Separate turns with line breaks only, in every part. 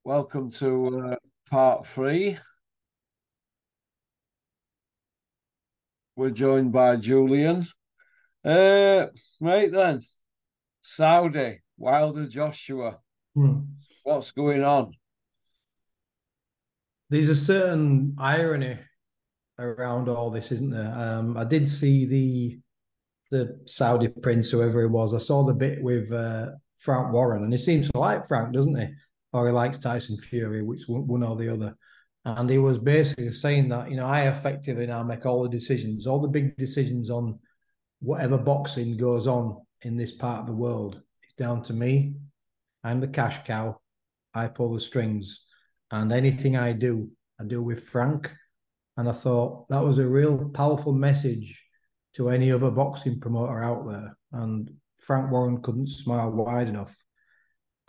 Welcome to part three. We're joined by Julian. Right then, Saudi, Wilder Joshua. What's going on?
There's a certain irony around all this, isn't there? I did see the Saudi prince, whoever he was. I saw the bit with Frank Warren, and he seems to like Frank, doesn't he? Or he likes Tyson Fury, which one or the other. And he was basically saying that, I effectively now make all the decisions, all the big decisions on whatever boxing goes on in this part of the world. It's down to me. I'm the cash cow. I pull the strings. And anything I do with Frank. And I thought that was a real powerful message to any other boxing promoter out there. And Frank Warren couldn't smile wide enough.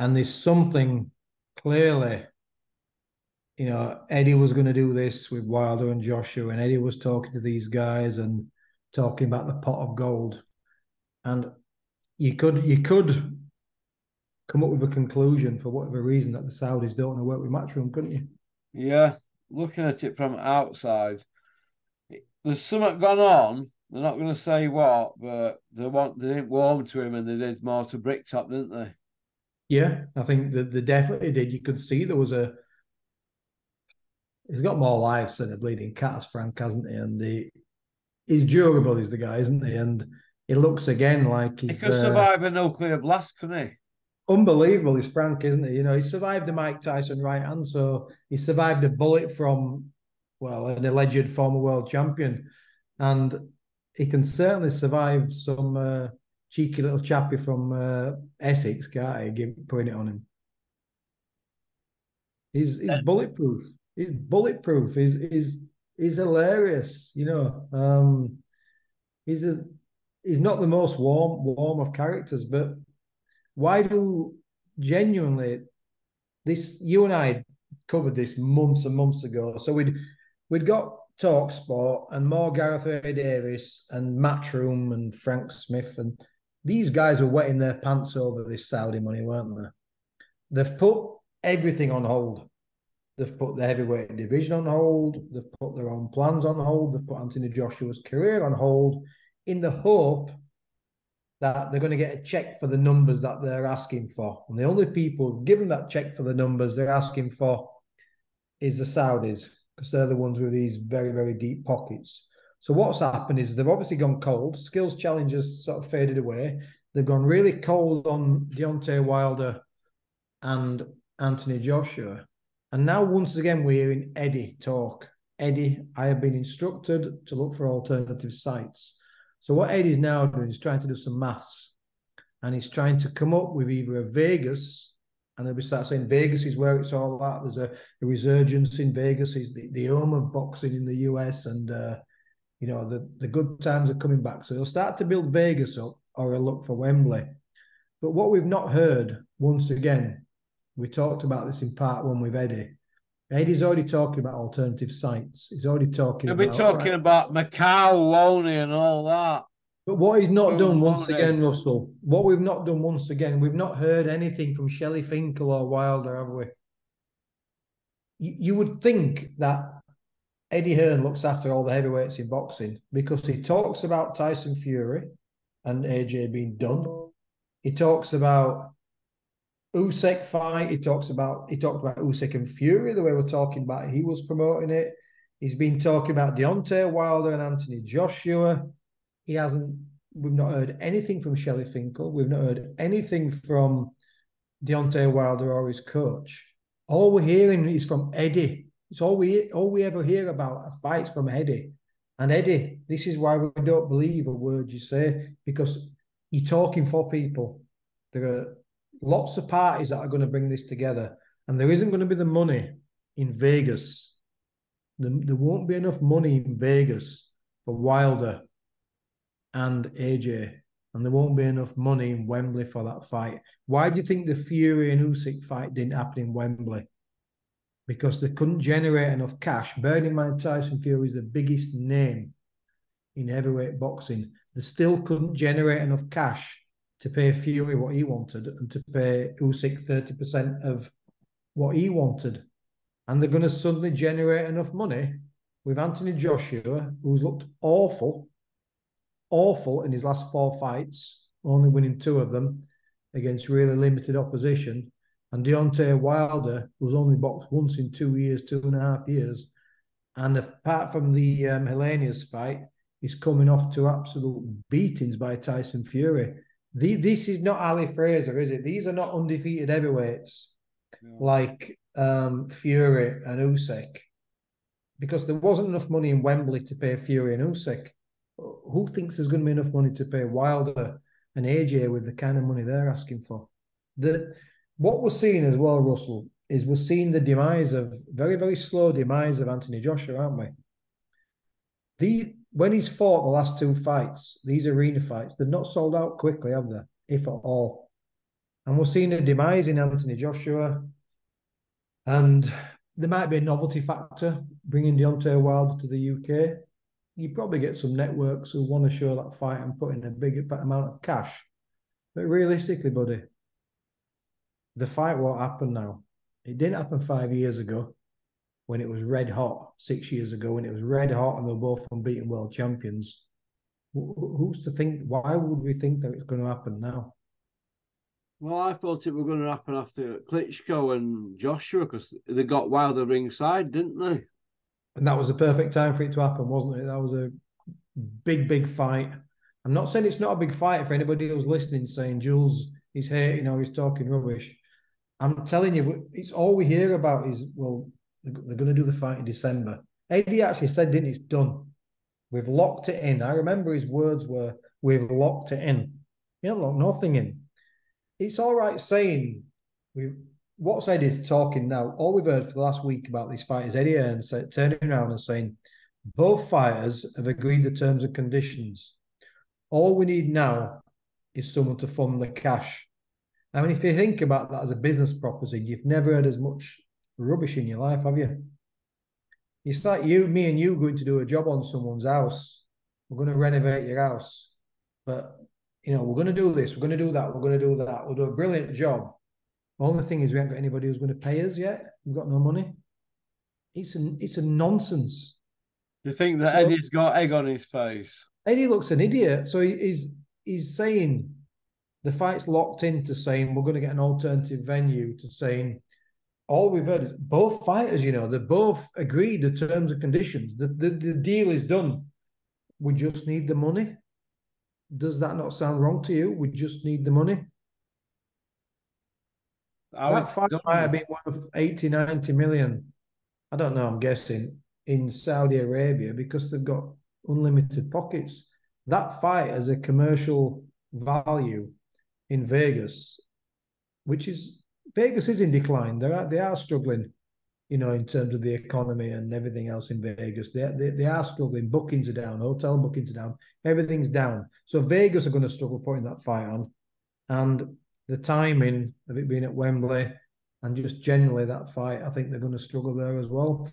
And there's something clearly, Eddie was going to do this with Wilder and Joshua, and Eddie was talking to these guys and talking about the pot of gold. And you could come up with a conclusion for whatever reason that the Saudis don't want to work with Matchroom, couldn't you?
Yeah, looking at it from outside, there's something gone on. They're not going to say what, but they didn't warm to him, and they did more to Bricktop, didn't they?
Yeah, I think that they definitely did. You could see there was he's got more lives than a bleeding cat, Frank, hasn't he? And he's durable, is the guy, isn't he? And he looks again like
He
he's
could survive a nuclear blast, couldn't he?
unbelievable. He's Frank, isn't he? He survived the Mike Tyson right hand, so he survived a bullet from, well, an alleged former world champion, and he can certainly survive some cheeky little chappy from Essex, can't he? Putting it on him. He's bulletproof. He's bulletproof. He's hilarious. He's a, he's not the most warm of characters, but why do genuinely this? You and I covered this months and months ago. So we'd got Talk Sport and more Gareth A. Davis and Matchroom and Frank Smith, and these guys were wetting their pants over this Saudi money, weren't they? They've put everything on hold. They've put the heavyweight division on hold. They've put their own plans on hold. They've put Anthony Joshua's career on hold in the hope that they're going to get a check for the numbers that they're asking for. And the only people given that check for the numbers they're asking for is the Saudis, because they're the ones with these very, very deep pockets. So what's happened is they've obviously gone cold. Skills challenges sort of faded away. They've gone really cold on Deontay Wilder and Anthony Joshua. And now, once again, we're hearing Eddie talk. Eddie, I have been instructed to look for alternative sites. So what Eddie's now doing is trying to do some maths. And he's trying to come up with either a Vegas, and then we start saying Vegas is where it's all at. There's a resurgence in Vegas. Is the home of boxing in the US. And, the good times are coming back. So he'll start to build Vegas up, or he'll look for Wembley. But what we've not heard, once again, we talked about this in part one with Eddie. Eddie's already talking about alternative sites. He's already talking
They'll
about...
be talking about Macau, won't he, and all that.
But what he's not done once
Won't he?
again, Russell, what we've not done once again, we've not heard anything from Shelley Finkel or Wilder, have we? You would think that Eddie Hearn looks after all the heavyweights in boxing, because he talks about Tyson Fury and AJ being done. He talks about Usyk fight. He talked about Usyk and Fury, the way we're talking about. He was promoting it. He's been talking about Deontay Wilder and Anthony Joshua. We've not heard anything from Shelley Finkel. We've not heard anything from Deontay Wilder or his coach. All we're hearing is from Eddie. It's all we ever hear about are fights from Eddie. And Eddie, this is why we don't believe a word you say, because you're talking for people. There are lots of parties that are going to bring this together, and there isn't going to be the money in Vegas. There won't be enough money in Vegas for Wilder and AJ, and there won't be enough money in Wembley for that fight. Why do you think the Fury and Usyk fight didn't happen in Wembley? Because they couldn't generate enough cash. Bearing in mind, Tyson Fury is the biggest name in heavyweight boxing. They still couldn't generate enough cash to pay Fury what he wanted and to pay Usyk 30% of what he wanted. And they're going to suddenly generate enough money with Anthony Joshua, who's looked awful in his last 4 fights, only winning 2 of them against really limited opposition. And Deontay Wilder, who's only boxed once in 2 years, 2.5 years. And apart from the Helenius fight, he's coming off to absolute beatings by Tyson Fury. This is not Ali Fraser, is it? These are not undefeated heavyweights like Fury and Usyk, because there wasn't enough money in Wembley to pay Fury and Usyk. Who thinks there's going to be enough money to pay Wilder and AJ with the kind of money they're asking for? What we're seeing as well, Russell, is we're seeing the demise of very, very slow demise of Anthony Joshua, aren't we? When he's fought the last 2 fights, these arena fights, they've not sold out quickly, have they? If at all. And we're seeing a demise in Anthony Joshua. And there might be a novelty factor bringing Deontay Wilder to the UK. You probably get some networks who want to show that fight and put in a big amount of cash. But realistically, buddy, the fight won't happen now. It didn't happen 5 years ago when it was red hot, 6 years ago when it was red hot and they were both unbeaten world champions. Who's to think? Why would we think that it's going to happen now?
Well, I thought it was going to happen after Klitschko and Joshua because they got Wilder ringside, didn't they?
And that was the perfect time for it to happen, wasn't it? That was a big, big fight. I'm not saying it's not a big fight for anybody who's listening, saying Jules is hating or he's talking rubbish. I'm telling you, it's all we hear about is, well, they're going to do the fight in December. Eddie actually said, didn't he, it's done. We've locked it in. I remember his words were, we've locked it in. He ain't locked nothing in. It's all right saying, what's Eddie talking now? All we've heard for the last week about this fight is Eddie Hearn turning around and saying, both fighters have agreed the terms and conditions. All we need now is someone to fund the cash. I mean, if you think about that as a business proposition, you've never heard as much rubbish in your life, have you? It's like me and you going to do a job on someone's house. We're going to renovate your house. But, we're going to do this, we're going to do that, we're going to do that. We'll do a brilliant job. The only thing is we haven't got anybody who's going to pay us yet. We've got no money. It's a nonsense.
Do you think that Eddie's got egg on his face?
Eddie looks an idiot. So he's saying the fight's locked into saying we're going to get an alternative venue to saying all we've heard is both fighters, they both agreed the terms and conditions. The deal is done. We just need the money. Does that not sound wrong to you? We just need the money. That fight might have been worth 80, 90 million. I don't know, I'm guessing, in Saudi Arabia because they've got unlimited pockets. That fight has a commercial value in Vegas, Vegas is in decline. They are struggling, in terms of the economy and everything else in Vegas. They are struggling. Bookings are down, hotel bookings are down, everything's down. So Vegas are going to struggle putting that fight on. And the timing of it being at Wembley and just generally that fight, I think they're going to struggle there as well.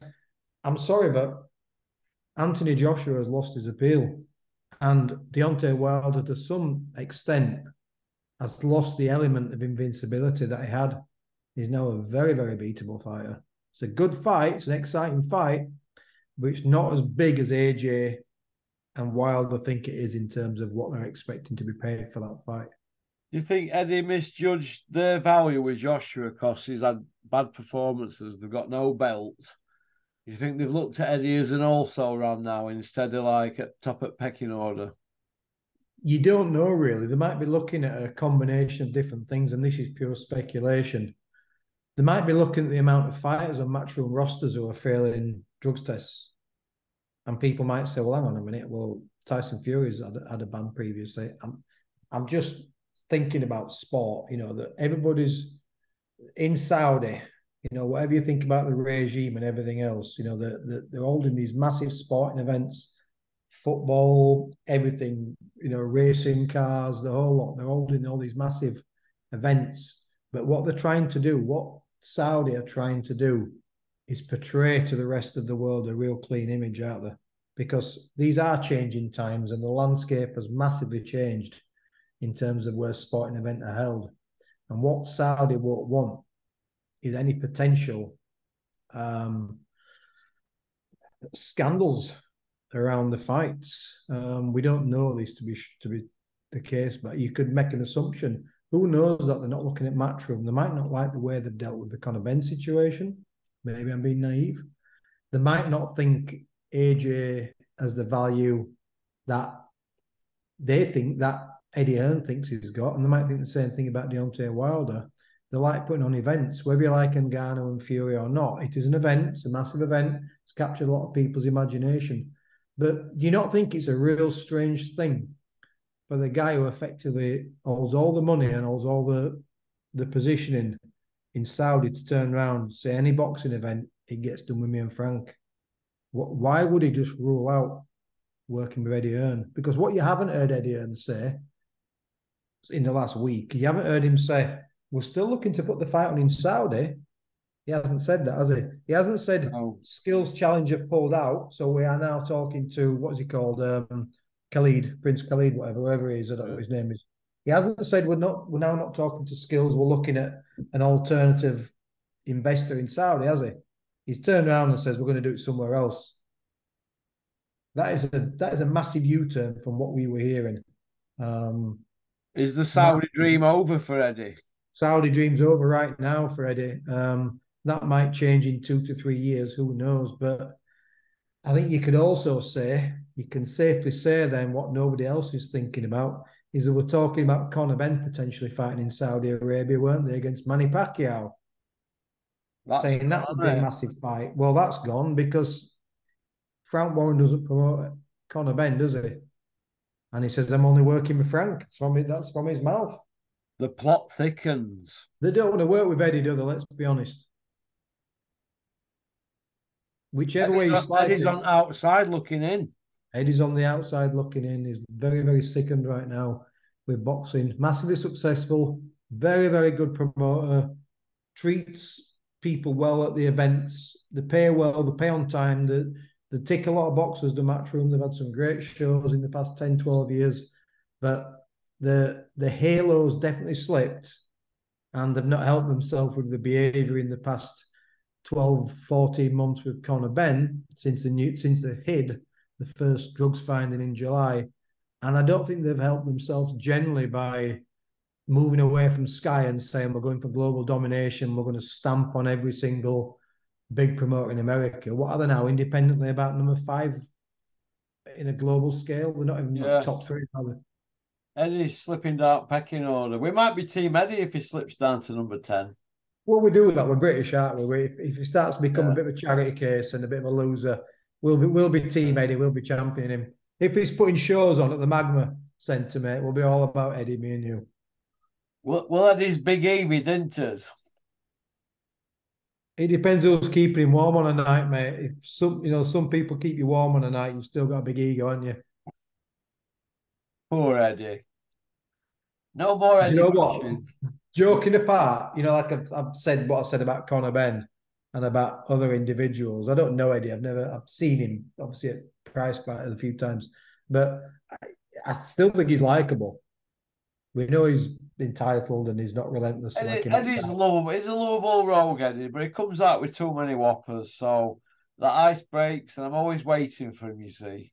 I'm sorry, but Anthony Joshua has lost his appeal. And Deontay Wilder, to some extent, has lost the element of invincibility that he had. He's now a very, very beatable fighter. It's a good fight. It's an exciting fight, but it's not as big as AJ and Wilder think it is in terms of what they're expecting to be paid for that fight.
Do you think Eddie misjudged their value with Joshua because he's had bad performances? They've got no belt. Do you think they've looked at Eddie as an also-ran now instead of like at top at pecking order?
You don't know, really. They might be looking at a combination of different things, and this is pure speculation. They might be looking at the amount of fighters on matchroom rosters who are failing drugs tests. And people might say, well, hang on a minute. Well, Tyson Fury's had a ban previously. I'm just thinking about sport, that everybody's in Saudi, whatever you think about the regime and everything else, they're holding these massive sporting events, football, everything, racing cars, the whole lot. They're holding all these massive events. But what they're trying to do, what Saudi are trying to do, is portray to the rest of the world a real clean image out there. Because these are changing times and the landscape has massively changed in terms of where sporting events are held. And what Saudi won't want is any potential scandals around the fights. We don't know this to be the case, but you could make an assumption. Who knows that they're not looking at Matchroom? They might not like the way they've dealt with the Conor Benn situation. Maybe I'm being naive. They might not think AJ has the value that they think that Eddie Hearn thinks he's got, and they might think the same thing about Deontay Wilder. They like putting on events, whether you like Ngannou and Fury or not. It is an event. It's a massive event. It's captured a lot of people's imagination. But do you not think it's a real strange thing for the guy who effectively holds all the money and holds all the positioning in Saudi to turn around and say any boxing event, it gets done with me and Frank? Why would he just rule out working with Eddie Hearn? Because what you haven't heard Eddie Hearn say in the last week, you haven't heard him say, we're still looking to put the fight on in Saudi. He hasn't said that, has he? He hasn't said Skills Challenge have pulled out, so we are now talking to, what is he called? Khalid, Prince Khalid, whoever he is, I don't know what his name is. He hasn't said we're now not talking to Skills, we're looking at an alternative investor in Saudi, has he? He's turned around and says we're going to do it somewhere else. That is a massive U-turn from what we were hearing.
Is the Saudi dream over for Eddie?
Saudi dream's over right now for Eddie. That might change in 2 to 3 years, who knows? But I think you could also say, you can safely say then what nobody else is thinking about is that we're talking about Conor Benn potentially fighting in Saudi Arabia, weren't they, against Manny Pacquiao? Saying that would be a massive fight. Well, that's gone because Frank Warren doesn't promote Conor Benn, does he? And he says, I'm only working with Frank. That's from his mouth.
The plot thickens.
They don't want to work with Eddie, do they? Let's be honest. Whichever way you slice
Eddie's on outside looking in.
Eddie's on the outside looking in. He's very, very sickened right now with boxing. Massively successful. Very, very good promoter. Treats people well at the events. They pay well. They pay on time. They tick a lot of boxes, the Matchroom. They've had some great shows in the past 10, 12 years. But the halo's definitely slipped, and they've not helped themselves with the behaviour in the past 12, 14 months with Conor Benn since they hid the first drugs finding in July. And I don't think they've helped themselves generally by moving away from Sky and saying we're going for global domination, we're going to stamp on every single big promoter in America. What are they now? Independently about number 5 in a global scale? They're not even like top 3, are they?
Eddie's slipping down pecking order. We might be Team Eddie if he slips down to number 10.
Well, we do that. We're British, aren't we? If he starts to become a bit of a charity case and a bit of a loser, we'll be Team Eddie. We'll be championing him. If he's putting shows on at the Magma Centre, mate, we'll be all about Eddie, me and you.
Well, Eddie's big E be dented.
It depends who's keeping him warm on a night, mate. If some people keep you warm on a night, you've still got a big ego, haven't you?
Poor Eddie. No more Eddie.
Do you know what? Joking apart, like I've said what I said about Conor Benn and about other individuals. I don't know Eddie. I've seen him obviously at prize fighters a few times, but I still think he's likable. We know he's entitled and he's not relentless.
Eddie's lovable. He's a lovable rogue, Eddie, but he comes out with too many whoppers, so the ice breaks, and I'm always waiting for him. You see,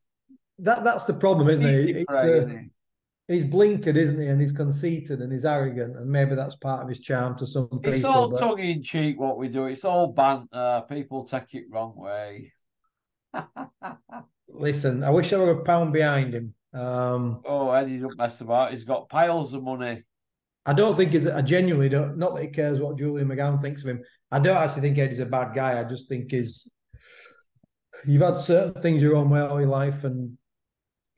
that's the problem, isn't it? He's blinkered, isn't he? And he's conceited and he's arrogant, and maybe that's part of his charm to some people.
It's all tongue in cheek what we do. It's all banter. People take it wrong way.
Listen, I wish I were a pound behind him.
Eddie don't mess about. He's got piles of money.
I don't think I genuinely don't. Not that he cares what Julian McGowan thinks of him. I don't actually think Eddie's a bad guy. I just think you've had certain things your own way all your life, and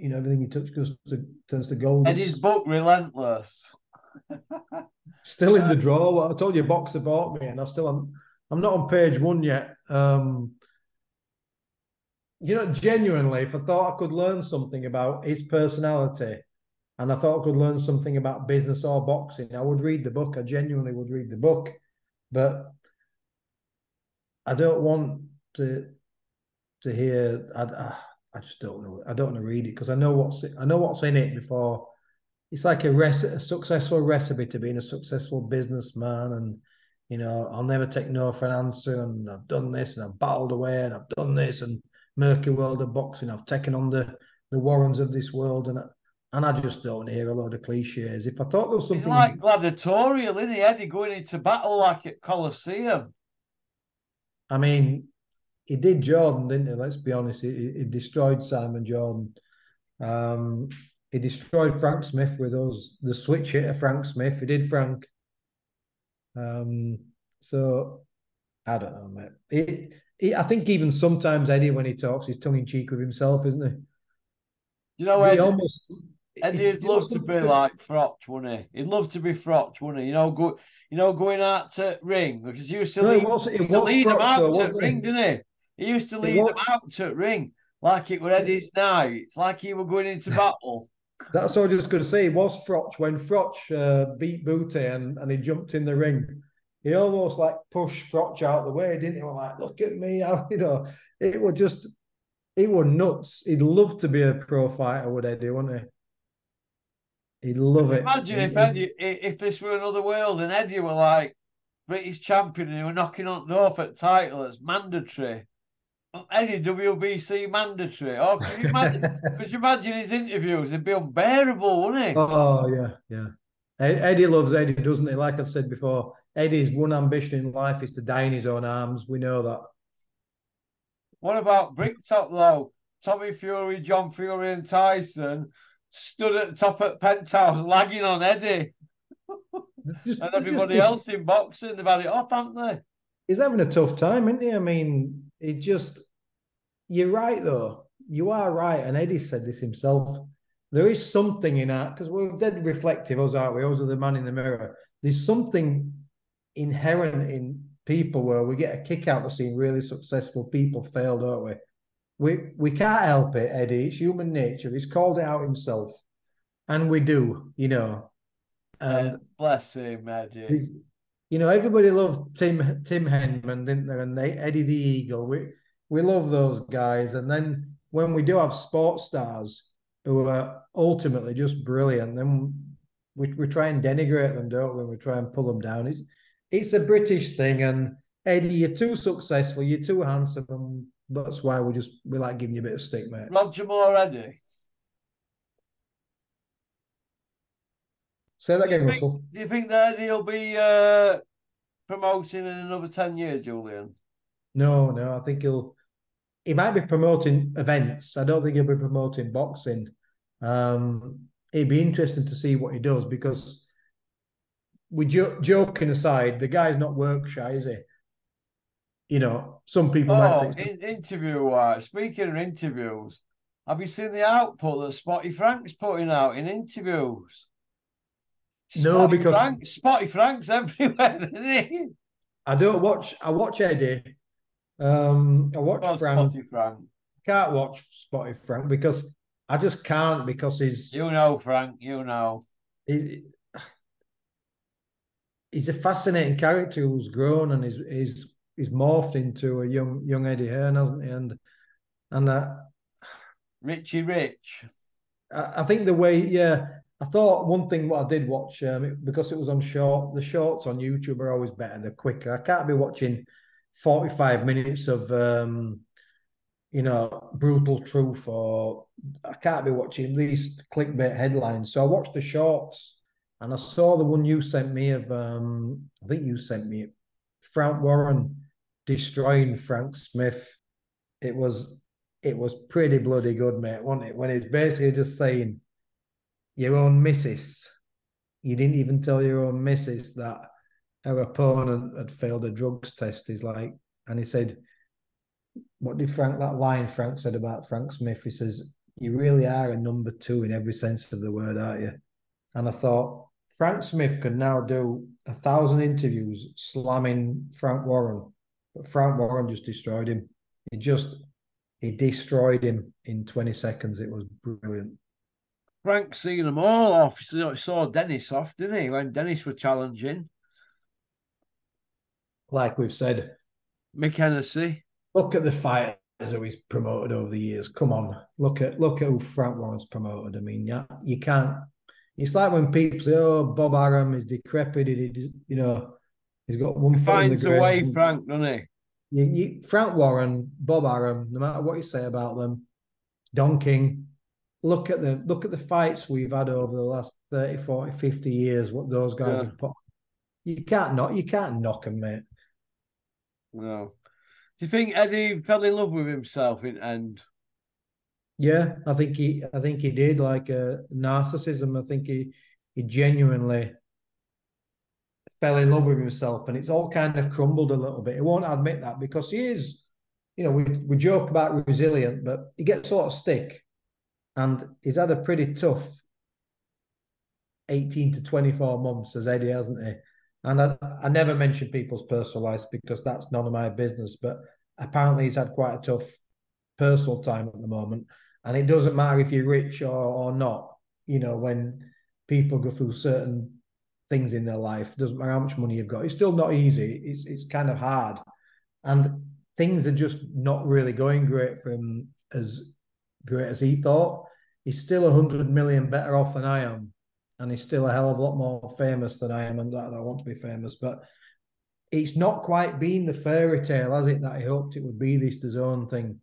everything you touch turns to gold.
Eddie's book Relentless.
Still in the drawer. Well, I told you, Boxer bought me, and I'm not on page 1 yet. Genuinely, if I thought I could learn something about his personality, and I thought I could learn something about business or boxing, I would read the book. I genuinely would read the book, but I don't want to hear. I just don't know. I don't want to read it because I know what's in it before. It's like a successful recipe to being a successful businessman, and I'll never take no for an answer, and I've done this, and I've battled away, and I've done this, and murky world of boxing, I've taken on the Warrens of this world, and I just don't hear a load of cliches. If I thought there was
He's like
something,
gladiatorial, isn't he, Eddie, going into battle like at Colosseum?
I mean, he did Jordan, didn't he? Let's be honest, he destroyed Simon Jordan. Um, he destroyed Frank Smith with us, the switch hitter Frank Smith. He did Frank. Um, so I don't know, mate. I think even sometimes Eddie, when he talks, he's tongue in cheek with himself, isn't
You know,
he? He almost
Eddie'd love to be
something.
like Frotch, wouldn't he? He'd love to be Frotch, wouldn't he? Going out to ring because
No, it was
lead them
Frotch
out
though,
to
wasn't
ring,
it?
didn't he? He used to
It
lead them
was.
out to ring like it were Eddie's now. It's like he were going into battle.
That's what I was just going to say. It was Frotch when Frotch beat Booty and he jumped in the ring. He almost like pushed Frotch out of the way, didn't he? We're like, look at me, it was just, it was nuts. He'd love to be a pro fighter, would Eddie, wouldn't he? He'd love it.
Imagine if this were another world and Eddie were like British champion and he were knocking on the door for a title that's mandatory. Eddie WBC mandatory. Oh, could you imagine? Could you imagine his interviews? It'd be unbearable, wouldn't it?
Oh yeah, yeah. Eddie loves Eddie, doesn't he? Like I've said before, Eddie's one ambition in life is to die in his own arms. We know that.
What about Bricktop though? Tommy Fury, John Fury, and Tyson stood at the top at Penthouse lagging on Eddie
Just,
and
just,
everybody
just
else in boxing. They've had it off, haven't they?
he's having a tough time, isn't he? I mean, it just. You're right though. You are right, and Eddie said this himself. There is something in that because we're dead reflective, us aren't we? Us are the man in the mirror. There's something inherent in people where we get a kick out of seeing really successful people fail, don't we? We can't help it, Eddie. It's human nature. He's called it out himself, and we do. And
Bless him, Eddie.
everybody loved Tim Henman, didn't they? And Eddie the Eagle. We love those guys. And then when we do have sports stars who are ultimately just brilliant, then we try and denigrate them, don't we? We try and pull them down. It's a British thing, and Eddie, you're too successful, you're too handsome, and that's why we like giving you a bit of stick, mate.
Roger Moore, Eddie.
Say that
Do you
again,
think?
Russell.
Do you think that Eddie will be promoting in another 10 years, Julian?
No, I think he might be promoting events. I don't think he'll be promoting boxing. It'd be interesting to see what he does because joking aside, the guy's not work shy, is he? Some people might say,
Oh, interview wise, speaking of interviews, have you seen the output that Spotty Frank's putting out in interviews?
no, because
Spotty Frank's everywhere, isn't he?
I don't watch. I watch Eddie. I watch
Oh,
Frank.
Spotty Frank.
Can't watch Spotty Frank because I just can't because
You know, Frank, you know.
he's he's a fascinating character who's grown and he's morphed into a young Eddie Hearn, hasn't he? And
Richie Rich.
I think the way, yeah, I thought one thing what I did watch because it was on short. The shorts on YouTube are always better. They're quicker. I can't be watching 45 minutes of brutal truth, or I can't be watching these clickbait headlines. So I watched the shorts, and I saw the one you sent me of I think you sent me Frank Warren destroying Frank Smith. It was pretty bloody good, mate, wasn't it? When it's basically just saying your own missus, you didn't even tell your own missus that her opponent had failed a drugs test. He's like, and he said, what did that line Frank said about Frank Smith? He says, you really are a number two in every sense of the word, aren't you? And I thought, Frank Smith could now do 1,000 interviews slamming Frank Warren, but Frank Warren just destroyed him. He destroyed him in 20 seconds. It was brilliant.
Frank's seen them all off. He saw Dennis off, didn't he? When Dennis were challenging.
Like we've said,
Mick Hennessy.
look at the fighters who he's promoted over the years. Come on, look at who Frank Warren's promoted. I mean, yeah, you can't. It's like when people say, "Oh, Bob Arum is decrepit," He's got one
He
foot in the
finds a
grave.
way, Frank, doesn't he?
Frank Warren, Bob Arum, no matter what you say about them, Don King, look at the fights we've had over the last 30, 40, 50 years, what those guys
Yeah,
have put. You can't knock them, mate.
no. Do you think Eddie fell in love with himself in end?
Yeah, I think he did, like narcissism. I think he genuinely fell in love with himself, and it's all kind of crumbled a little bit. He won't admit that because he is, we joke about resilient, but he gets a lot of stick, and he's had a pretty tough 18 to 24 months as Eddie, hasn't he? And I never mention people's personal lives because that's none of my business. But apparently, he's had quite a tough personal time at the moment. And it doesn't matter if you're rich or not, when people go through certain things in their life, it doesn't matter how much money you've got. It's still not easy. It's kind of hard. And things are just not really going great for him as great as he thought. He's still 100 million better off than I am. And he's still a hell of a lot more famous than I am, and that I want to be famous. But it's not quite been the fairy tale, has it, that I hoped it would be, this DAZN thing.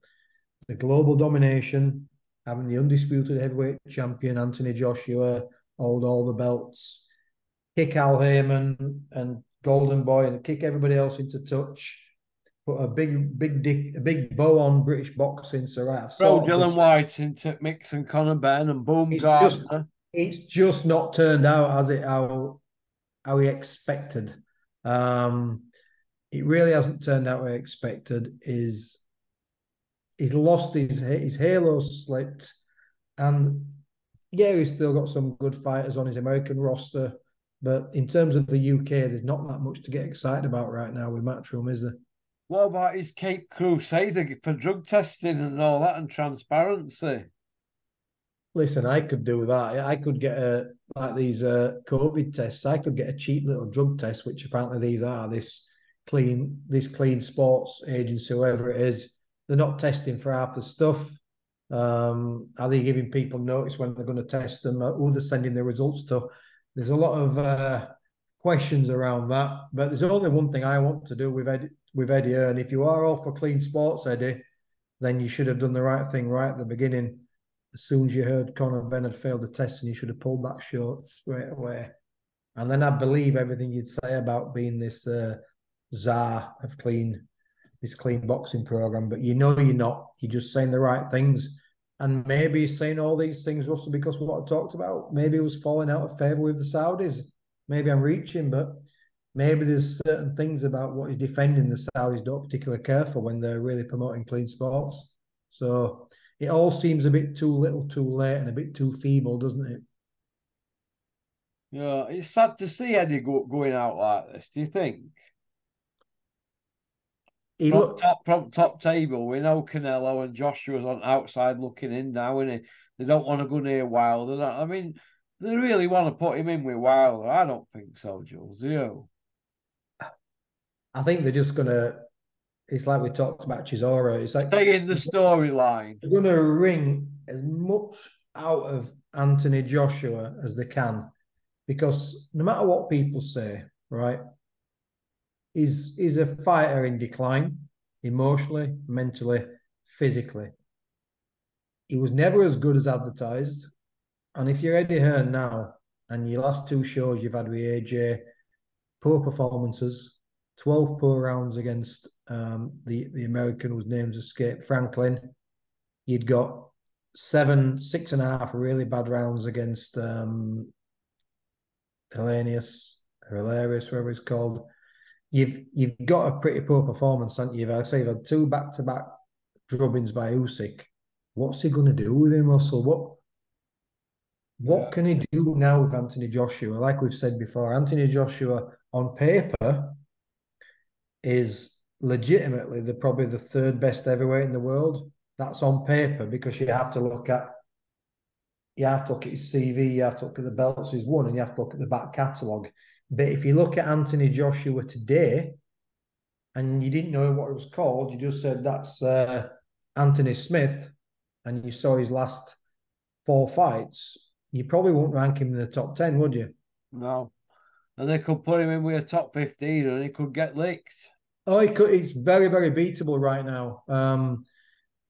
The global domination, having the undisputed heavyweight champion, Anthony Joshua, hold all the belts, kick Al Heyman and Golden Boy and kick everybody else into touch, put a big bow on British boxing. So right, I've
Throw
sorted
Dylan
this.
White into Mix and Conor Ben and boom
It's just
Gardner.
it's just not turned out as it how he expected. Um, it really hasn't turned out what he expected. He's lost his halo slipped, and yeah, he's still got some good fighters on his American roster. But in terms of the UK, there's not that much to get excited about right now with Matchroom, is there?
What about his Cape Crusader for drug testing and all that and transparency?
Listen, I could do that. I could get like these COVID tests. I could get a cheap little drug test, which apparently these are this clean sports agency, whoever it is. They're not testing for half the stuff. Are they giving people notice when they're going to test them? Who they're sending the results to? There's a lot of questions around that. But there's only one thing I want to do with Eddie Earn. If you are all for clean sports, Eddie, then you should have done the right thing right at the beginning. As soon as you heard Conor Ben had failed the test, and you should have pulled that short straight away. And then I believe everything you'd say about being this czar of this clean boxing program. But you're not. You're just saying the right things. And maybe he's saying all these things, Russell, because of what I talked about. Maybe he was falling out of favour with the Saudis. Maybe I'm reaching, but maybe there's certain things about what he's defending the Saudis don't particularly care for when they're really promoting clean sports. So it all seems a bit too little, too late, and a bit too feeble, doesn't it?
Yeah, it's sad to see Eddie going out like this. Do you think?
He look,
From top table, we know Canelo and Joshua's on outside looking in now, and they don't want to go near Wilder. I mean, they really want to put him in with Wilder. I don't think so, Jules. Do you?
I think they're just gonna. It's like we talked about Chisora. It's like
Stay in the storyline.
they're gonna wring as much out of Anthony Joshua as they can, because no matter what people say, right, he's a fighter in decline, emotionally, mentally, physically. He was never as good as advertised. And if you're Eddie Hearn now, and your last two shows you've had with AJ, poor performances, 12 poor rounds against the American whose names escape, Franklin. You'd got 6.5 really bad rounds against Hilarious, whatever it's called. You've got a pretty poor performance, haven't you? I say you've had two back-to-back drubbings by Usyk. What's he going to do with him, Russell? What can he do now with Anthony Joshua? Like we've said before, Anthony Joshua on paper is legitimately probably the third best heavyweight in the world. That's on paper, because you have to look at his CV, you have to look at the belts he's won, and you have to look at the back catalogue. But if you look at Anthony Joshua today, and you didn't know what it was called, you just said that's Anthony Smith, and you saw his last 4 fights, you probably won't rank him in the top 10, would you?
No. and they could put him in with a top 15 and he could get licked.
Oh, he could. It's very, very beatable right now.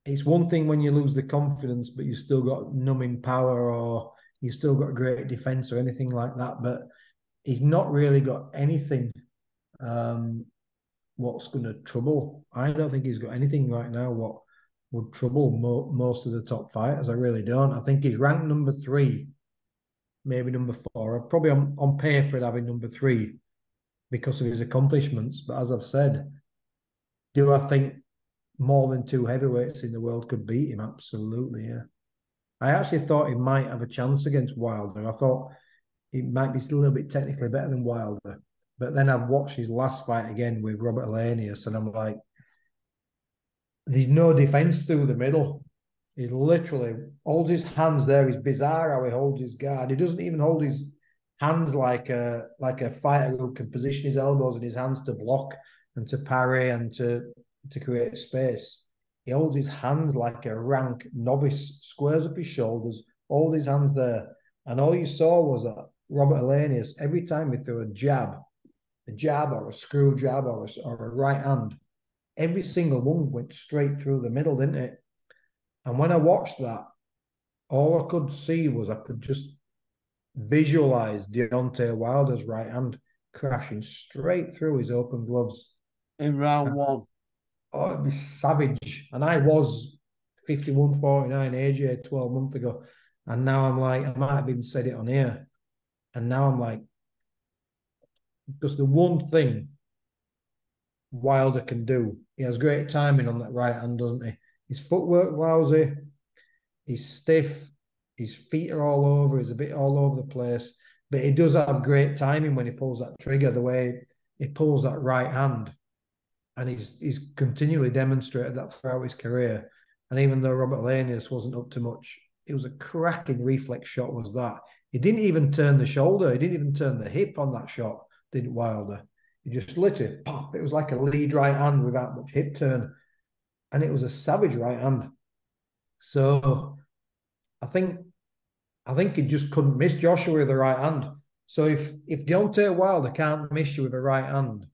It's one thing when you lose the confidence, but you still got numbing power, or you still got great defense or anything like that. But he's not really got anything. What's going to trouble? I don't think he's got anything right now. What would trouble most of the top fighters? I really don't. I think he's ranked number 3, maybe number 4. Probably on paper, I'd have him number 3 because of his accomplishments. But as I've said, do I think more than 2 heavyweights in the world could beat him? Absolutely, yeah. I actually thought he might have a chance against Wilder. I thought he might be still a little bit technically better than Wilder. But then I've watched his last fight again with Robert Elenius, and I'm like, there's no defense through the middle. He literally holds his hands there. It's bizarre how he holds his guard. He doesn't even hold his hands like a fighter who can position his elbows and his hands to block and to parry and to create space. He holds his hands like a rank novice, squares up his shoulders, holds his hands there. And all you saw was that Robert Elenius, every time he threw a jab or a screw jab or a right hand, every single one went straight through the middle, didn't it? And when I watched that, all I could see was I could just visualize Deontay Wilder's right hand crashing straight through his open gloves.
In round 1.
Oh, it'd be savage. And I was 51-49 AJ 12 months ago. And now I'm like, I might have even said it on here. And now I'm like, because the one thing Wilder can do, he has great timing on that right hand, doesn't he? His footwork lousy, he's stiff, his feet are all over, he's a bit all over the place. But he does have great timing when he pulls that trigger, the way he pulls that right hand. And he's continually demonstrated that throughout his career. And even though Robert Elenius wasn't up to much, it was a cracking reflex shot, was that. He didn't even turn the shoulder. He didn't even turn the hip on that shot, didn't Wilder. He just literally pop. It was like a lead right hand without much hip turn. And it was a savage right hand. So I think he just couldn't miss Joshua with the right hand. So if Deontay Wilder can't miss you with a right hand,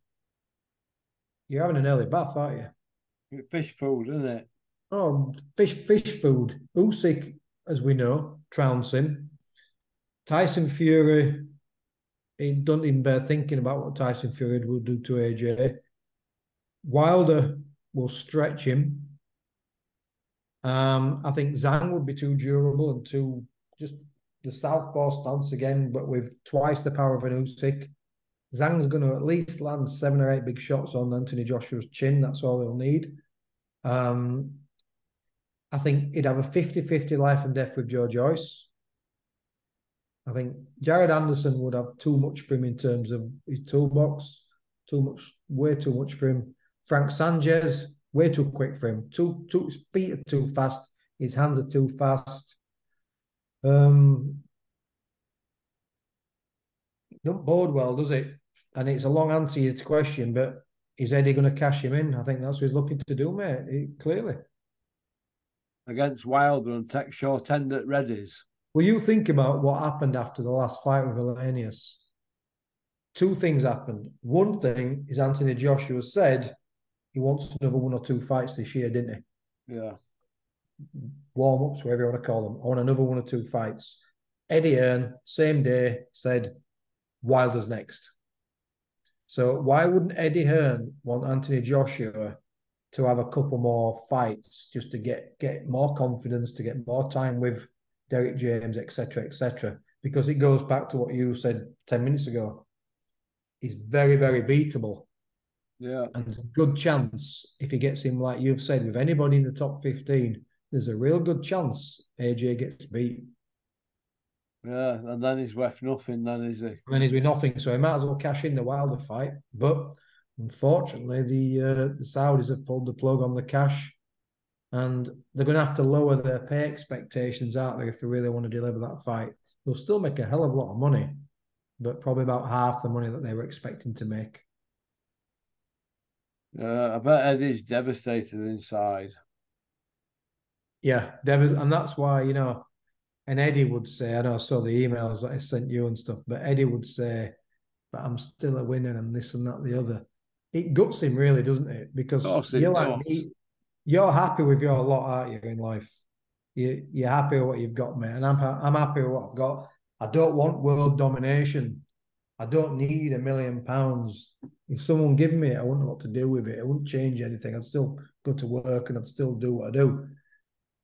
you're having an early bath, aren't you?
Fish food, isn't it?
Oh, fish food. Usyk, as we know, trouncing. Tyson Fury, he doesn't even bear thinking about what Tyson Fury will do to AJ. Wilder will stretch him. I think Zhang would be too durable and too just the southpaw stance again, but with twice the power of an Usyk. Zhang's going to at least land 7 or 8 big shots on Anthony Joshua's chin. That's all he'll need. I think he'd have a 50-50 life and death with Joe Joyce. I think Jared Anderson would have too much for him in terms of his toolbox. Way too much for him. Frank Sanchez, way too quick for him. His feet are too fast. His hands are too fast. Don't bode well, does it? And it's a long answer to your question, but is Eddie going to cash him in? I think that's what he's looking to do, mate. Clearly.
Against Wilder and take short end at Reddy's.
Well, you think about what happened after the last fight with Elenius. 2 things happened. One thing is Anthony Joshua said he wants another 1 or 2 fights this year, didn't
he? Yeah.
Warm-ups, whatever you want to call them. I want another 1 or 2 fights. Eddie Hearn, same day, said Wilder's next. So why wouldn't Eddie Hearn want Anthony Joshua to have a couple more fights just to get more confidence, to get more time with Derek James, etc., etc.? Because it goes back to what you said 10 minutes ago. He's very, very beatable.
Yeah.
And there's a good chance if he gets him, like you've said, with anybody in the top 15, there's a real good chance AJ gets beat.
Yeah, and then he's worth nothing, then, is he?
And then he's with nothing, so he might as well cash in the Wilder fight. But unfortunately, the Saudis have pulled the plug on the cash, and they're going to have to lower their pay expectations, aren't they, if they really want to deliver that fight? They'll still make a hell of a lot of money, but probably about half the money that they were expecting to make.
I bet Eddie's devastated inside.
Yeah, and that's why, and Eddie would say, I know I saw the emails that I sent you and stuff, but Eddie would say, but I'm still a winner and this and that, the other. It guts him really, doesn't it?
Of
Because
course
you're
it
like
does.
me, you're happy with your lot, aren't you, in life? You're happy with what you've got, mate, and I'm happy with what I've got. I don't want world domination. I don't need £1 million. If someone gave me it, I wouldn't know what to do with it. I wouldn't change anything. I'd still go to work and I'd still do what I do.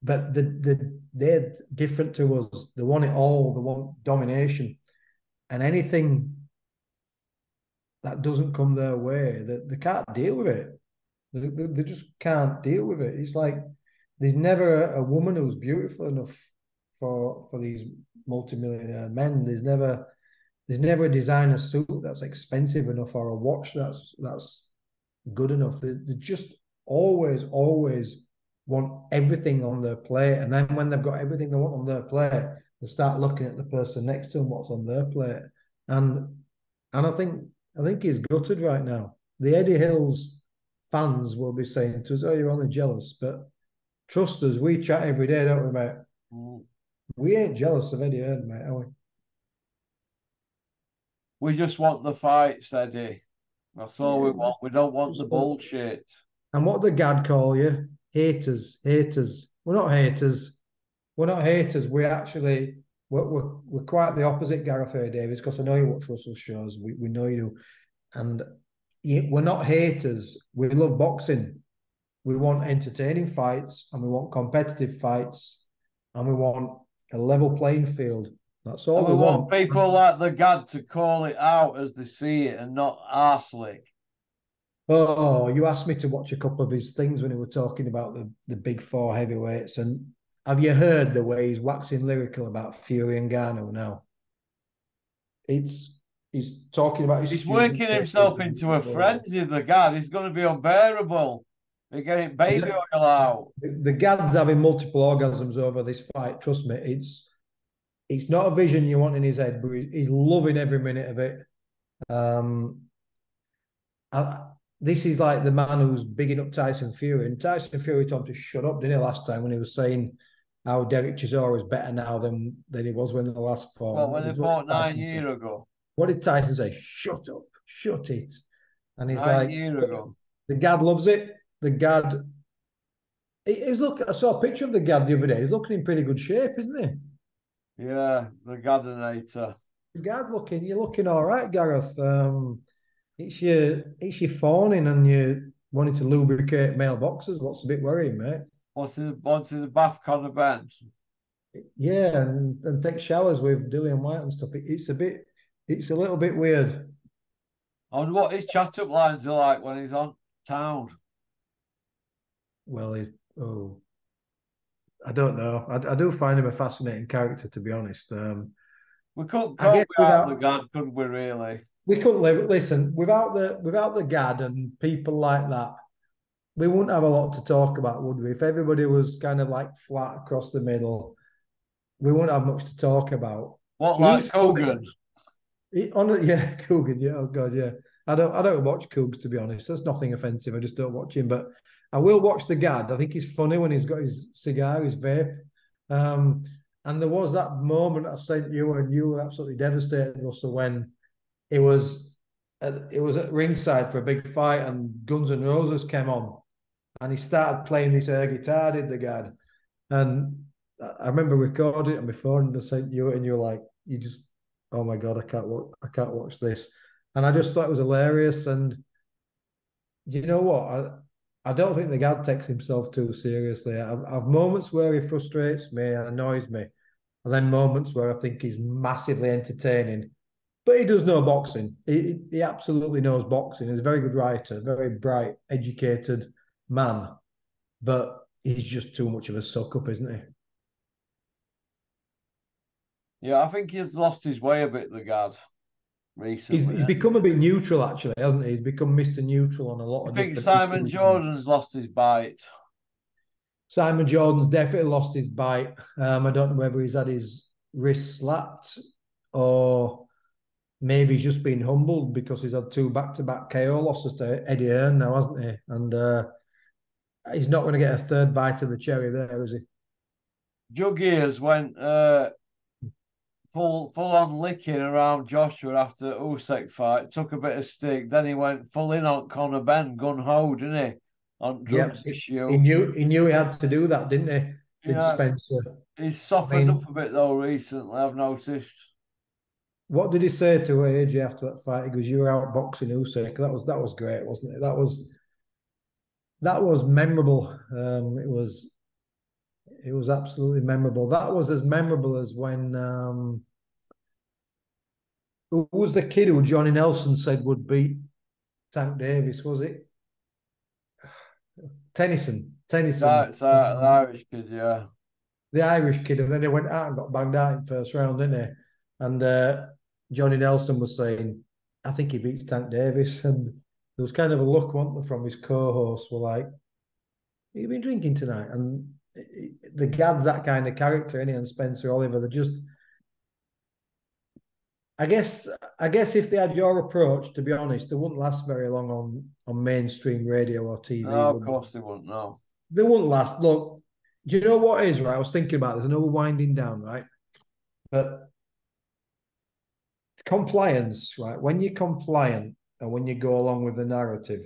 But they're different to us. They want it all. They want domination, and anything that doesn't come their way, they can't deal with it. They just can't deal with it. It's like there's never a woman who's beautiful enough for these multimillionaire men. There's never a designer suit that's expensive enough or a watch that's good enough. They just always want everything on their plate. And then when they've got everything they want on their plate, they start looking at the person next to them, what's on their plate. And I think he's gutted right now. The Eddie Hills fans will be saying to us, "Oh, you're only jealous," but trust us, we chat every day, don't we, mate?
Mm.
We ain't jealous of Eddie Hearn, mate, are we?
We just want the fights, Eddie. That's all we
Yeah,
want. We don't want the bullshit.
and what the Gad call you? Haters, haters. We're not haters. We're not haters. We're quite the opposite, Gareth A. Davis, because I know you watch Russell's shows. We know you do. And we're not haters. We love boxing. We want entertaining fights and we want competitive fights and we want a level playing field. That's all
And we
we
want
want.
people like the Gad to call it out as they see it and not arselick.
Oh, you asked me to watch a couple of his things when he were talking about the big four heavyweights. And have you heard the way he's waxing lyrical about Fury and Garno now? He's talking about his
He's
student
working
days.
himself into a frenzy, the Gad. He's going to be unbearable. They're getting baby oil out.
The Gad's having multiple orgasms over this fight. Trust me, it's not a vision you want in his head, but he's loving every minute of it. Um, this is like the man who's bigging up Tyson Fury, and Tyson Fury told him to shut up, didn't he, last time when he was saying how Derek Chisora is better now than he was when the last fought.
What, when they fought 9 years ago?
What did Tyson say? Shut up, shut it. And he's
9 years ago.
the Gad loves it. The Gad. He's look. I saw a picture of the Gad the other day. He's looking in pretty good shape, isn't he?
Yeah, the Gadinator.
The Gad looking. You're looking all right, Gareth. It's your fawning and you wanting to lubricate male boxers. What's a bit worrying, mate?
What's his bath on the bench?
Yeah, and take showers with Dillian White and stuff. It's a little bit weird.
And what his chat-up lines are like when he's on town.
Well, I don't know. I do find him a fascinating character, to be honest.
We couldn't
I
cope
guess
without the Gad, couldn't we, really?
we couldn't live. Listen, without the Gad and people like that, we wouldn't have a lot to talk about, would we? If everybody was kind of like flat across the middle, we wouldn't have much to talk about.
What, like
He's
Kogan?
yeah, Coogan. Yeah, oh god, yeah. I don't watch Cougs, to be honest. There's nothing offensive. I just don't watch him, but I will watch the Gad. I think he's funny when he's got his cigar, his vape. And there was that moment I sent you, and you were absolutely devastated, Russell, when it was at ringside for a big fight, and Guns N' Roses came on, and he started playing this air guitar, did the Gad, and I remember recording it on my phone and I sent you it, and you're like, you just, oh my god, I can't watch this, and I just thought it was hilarious. And you know what? I don't think the Gad takes himself too seriously. I've moments where he frustrates me and annoys me, and then moments where I think he's massively entertaining. But he does know boxing. He absolutely knows boxing. He's a very good writer, very bright, educated man. But he's just too much of a suck up, isn't he?
Yeah, I think he's lost his way a bit, the Gad, recently.
He's become a bit neutral, actually, hasn't he? He's become Mr. Neutral on a lot
I
of
think
different
Simon
issues.
Jordan's lost his bite.
Simon Jordan's definitely lost his bite. I don't know whether he's had his wrist slapped or maybe he's just been humbled because he's had two back-to-back KO losses to Eddie Hearn now, hasn't he? And he's not going to get a third bite of the cherry there, is he?
Jug Ears went full on licking around Joshua after the Usyk fight. Took a bit of stick. Then he went full in on Conor Ben, gun ho, didn't he? On
Yeah,
drugs
he
issue.
knew he had to do that, didn't he? Did
Yeah,
Spencer?
he's
I
softened up
mean,
a bit though recently. I've noticed.
what did he say to AJ after that fight? He goes, "You were out boxing Usyk." That was great, wasn't it? That was memorable. It was absolutely memorable. That was as memorable as when who was the kid who Johnny Nelson said would beat Tank Davis? Was it Tennyson?
That's
Tennyson,
the Irish kid, yeah.
the Irish kid, and then he went out and got banged out in first round, didn't he? And Johnny Nelson was saying, "I think he beats Tank Davis," and there was kind of a look, wasn't there, from his co-hosts, were like, "You've been drinking tonight," and the Gad's that kind of character, any and Spencer Oliver, they're just. I guess if they had your approach, to be honest, they wouldn't last very long on mainstream radio or TV,
No, of
would they?
course they wouldn't. No.
They wouldn't last. Look, do you know what is right? I was thinking about this. I know we're winding down, right? But compliance, right? When you're compliant and when you go along with the narrative,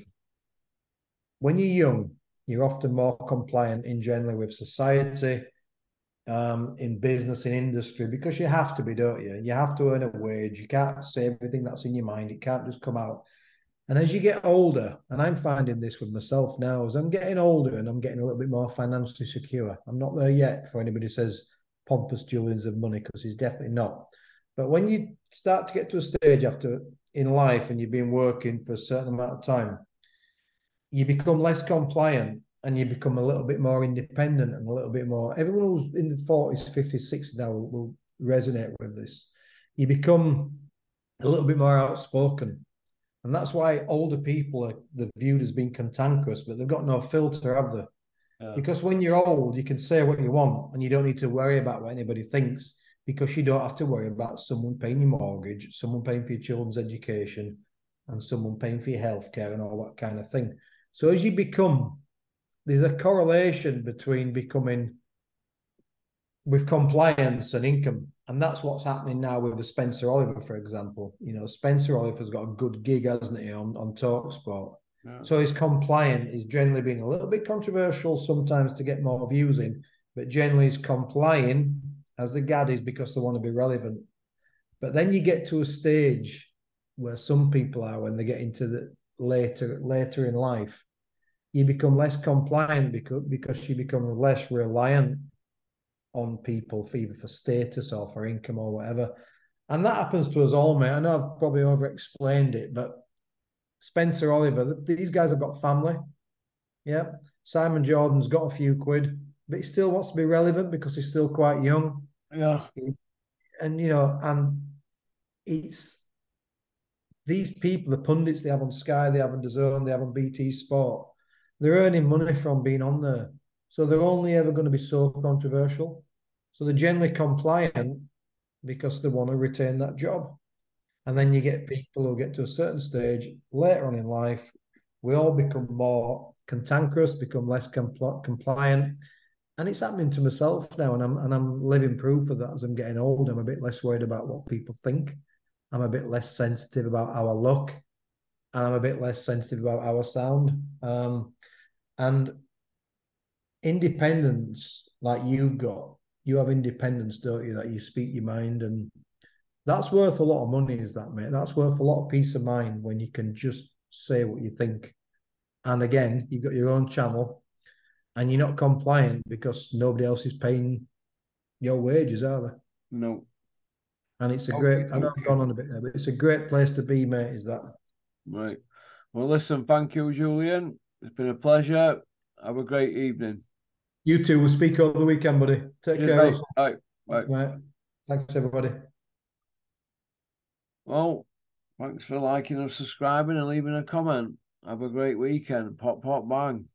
when you're young, you're often more compliant in generally with society, in business, in industry, because you have to be, don't you? You have to earn a wage. You can't say everything that's in your mind. It can't just come out. And as you get older, and I'm finding this with myself now, as I'm getting older and I'm getting a little bit more financially secure. I'm not there yet for anybody who says pompous Julians of money, because he's definitely not. But when you start to get to a stage after in life and you've been working for a certain amount of time, you become less compliant and you become a little bit more independent and a little bit more. Everyone who's in the 40s, 50s, 60s now will resonate with this. You become a little bit more outspoken. And that's why older people are they're viewed as being cantankerous, but they've got no filter, have they?
Yeah.
Because when you're old, you can say what you want and you don't need to worry about what anybody thinks, because you don't have to worry about someone paying your mortgage, someone paying for your children's education, and someone paying for your healthcare and all that kind of thing. So as you become, there's a correlation between becoming with compliance and income. And that's what's happening now with the Spencer Oliver, for example. Spencer Oliver's got a good gig, hasn't he, on TalkSport.
Yeah.
So he's compliant. He's generally being a little bit controversial sometimes to get more views in, but generally he's complying as the gaddies because they want to be relevant. But then you get to a stage where some people are when they get into the later in life, you become less compliant because you become less reliant on people for either for status or for income or whatever. And that happens to us all, mate. I know I've probably over-explained it, but Spencer Oliver, these guys have got family. Yeah. Simon Jordan's got a few quid, but he still wants to be relevant because he's still quite young.
Yeah.
And it's these people, the pundits they have on Sky, they have on DAZN, they have on BT Sport, they're earning money from being on there. So they're only ever going to be so controversial. So they're generally compliant because they want to retain that job. And then you get people who get to a certain stage later on in life, we all become more cantankerous, become less compliant. And it's happening to myself now, and I'm living proof of that as I'm getting older. I'm a bit less worried about what people think. I'm a bit less sensitive about how I look, and I'm a bit less sensitive about how I sound. And independence, like you have independence, don't you? That you speak your mind, and that's worth a lot of money, is that, mate? That's worth a lot of peace of mind when you can just say what you think. And again, you've got your own channel, and you're not compliant because nobody else is paying your wages, are they?
No.
And it's a
Okay,
great, I know I've
okay.
gone on a bit there, but it's a great place to be, mate, is that.
Right. Well, listen, thank you, Julian. It's been a pleasure. Have a great evening.
You two will speak over the weekend, buddy. Take
Cheers,
care,
mate.
Russell.
Bye. Bye.
Thanks, mate. Thanks, everybody.
Well, thanks for liking and subscribing and leaving a comment. Have a great weekend. Pop, pop, bang.